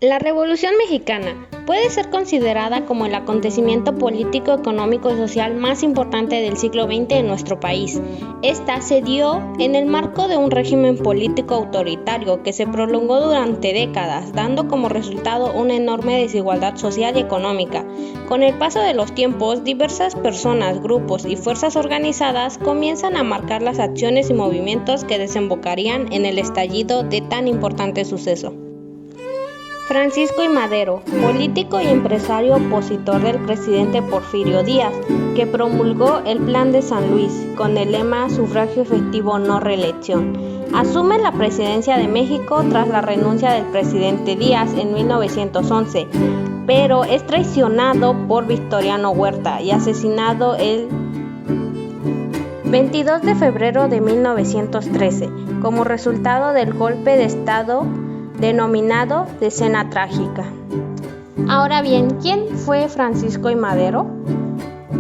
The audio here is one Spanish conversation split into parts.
La Revolución Mexicana puede ser considerada como el acontecimiento político, económico y social más importante del siglo XX en nuestro país. Esta se dio en el marco de un régimen político autoritario que se prolongó durante décadas, dando como resultado una enorme desigualdad social y económica. Con el paso de los tiempos, diversas personas, grupos y fuerzas organizadas comienzan a marcar las acciones y movimientos que desembocarían en el estallido de tan importante suceso. Francisco I. Madero, político y empresario opositor del presidente Porfirio Díaz, que promulgó el Plan de San Luis con el lema sufragio efectivo no reelección. Asume la presidencia de México tras la renuncia del presidente Díaz en 1911, pero es traicionado por Victoriano Huerta y asesinado el 22 de febrero de 1913 como resultado del golpe de Estado denominado de Cena Trágica. Ahora bien, ¿quién fue Francisco I. Madero?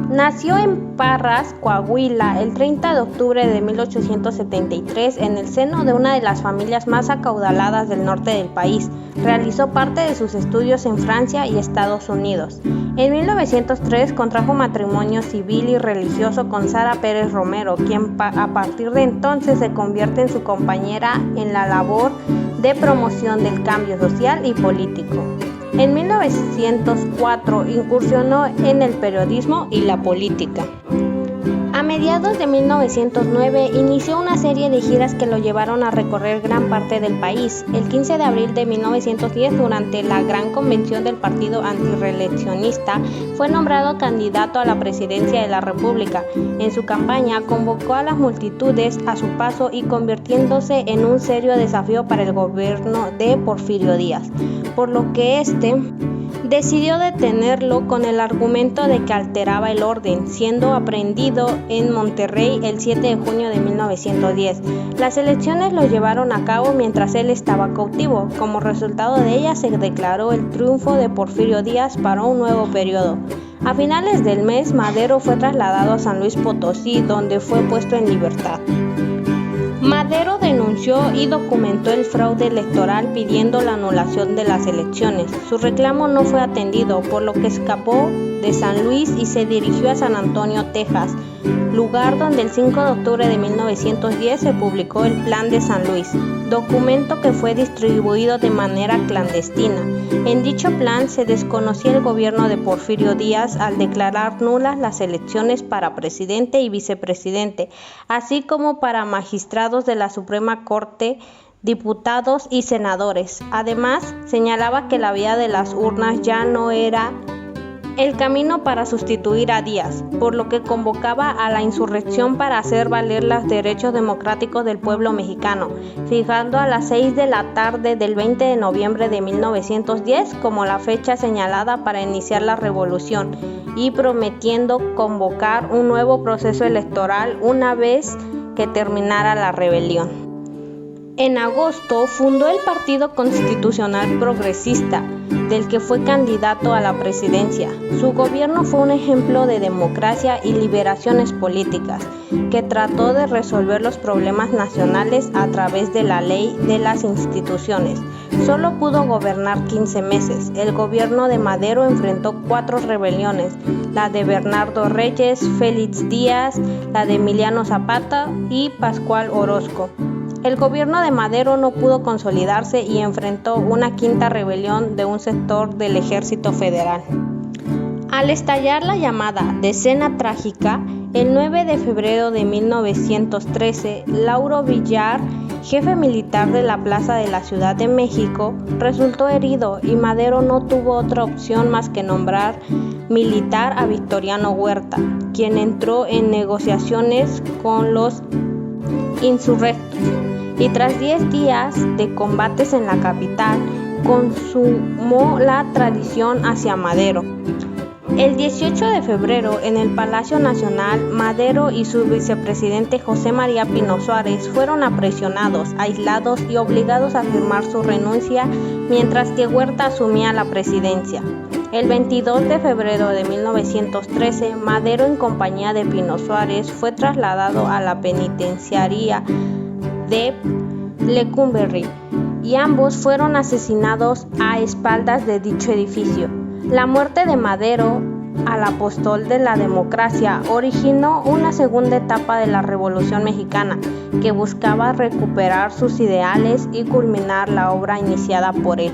Nació en Parras, Coahuila, el 30 de octubre de 1873 en el seno de una de las familias más acaudaladas del norte del país. Realizó parte de sus estudios en Francia y Estados Unidos. En 1903 contrajo matrimonio civil y religioso con Sara Pérez Romero, quien a partir de entonces se convierte en su compañera en la labor de promoción del cambio social y político. En 1904 incursionó en el periodismo y la política. A mediados de 1909 inició una serie de giras que lo llevaron a recorrer gran parte del país. El 15 de abril de 1910, durante la gran convención del partido antirreeleccionista, fue nombrado candidato a la presidencia de la República. En su campaña convocó a las multitudes a su paso y convirtiéndose en un serio desafío para el gobierno de Porfirio Díaz, por lo que decidió detenerlo con el argumento de que alteraba el orden, siendo aprehendido en Monterrey el 7 de junio de 1910. Las elecciones lo llevaron a cabo mientras él estaba cautivo. Como resultado de ellas se declaró el triunfo de Porfirio Díaz para un nuevo periodo. A finales del mes, Madero fue trasladado a San Luis Potosí, donde fue puesto en libertad. Madero denunció y documentó el fraude electoral pidiendo la anulación de las elecciones. Su reclamo no fue atendido, por lo que escapó de San Luis y se dirigió a San Antonio, Texas, lugar donde el 5 de octubre de 1910 se publicó el Plan de San Luis, documento que fue distribuido de manera clandestina. En dicho plan se desconocía el gobierno de Porfirio Díaz al declarar nulas las elecciones para presidente y vicepresidente, así como para magistrados de la Suprema Corte, diputados y senadores. Además, señalaba que la vía de las urnas ya no era el camino para sustituir a Díaz, por lo que convocaba a la insurrección para hacer valer los derechos democráticos del pueblo mexicano, fijando a las 6 de la tarde del 20 de noviembre de 1910 como la fecha señalada para iniciar la revolución y prometiendo convocar un nuevo proceso electoral una vez que terminara la rebelión. En agosto fundó el Partido Constitucional Progresista, del que fue candidato a la presidencia. Su gobierno fue un ejemplo de democracia y liberaciones políticas, que trató de resolver los problemas nacionales a través de la ley de las instituciones. Solo pudo gobernar 15 meses. El gobierno de Madero enfrentó 4 rebeliones: la de Bernardo Reyes, Félix Díaz, la de Emiliano Zapata y Pascual Orozco. El gobierno de Madero no pudo consolidarse y enfrentó una 5ª rebelión de un sector del Ejército Federal. Al estallar la llamada Cena Trágica, el 9 de febrero de 1913, Lauro Villar, jefe militar de la Plaza de la Ciudad de México, resultó herido y Madero no tuvo otra opción más que nombrar militar a Victoriano Huerta, quien entró en negociaciones con los insurrectos. Y tras 10 días de combates en la capital, consumó la traición hacia Madero. El 18 de febrero, en el Palacio Nacional, Madero y su vicepresidente José María Pino Suárez fueron apresionados, aislados y obligados a firmar su renuncia, mientras que Huerta asumía la presidencia. El 22 de febrero de 1913, Madero, en compañía de Pino Suárez, fue trasladado a la penitenciaría de Lecumberri y ambos fueron asesinados a espaldas de dicho edificio. La muerte de Madero, al apóstol de la democracia, originó una segunda etapa de la Revolución Mexicana que buscaba recuperar sus ideales y culminar la obra iniciada por él.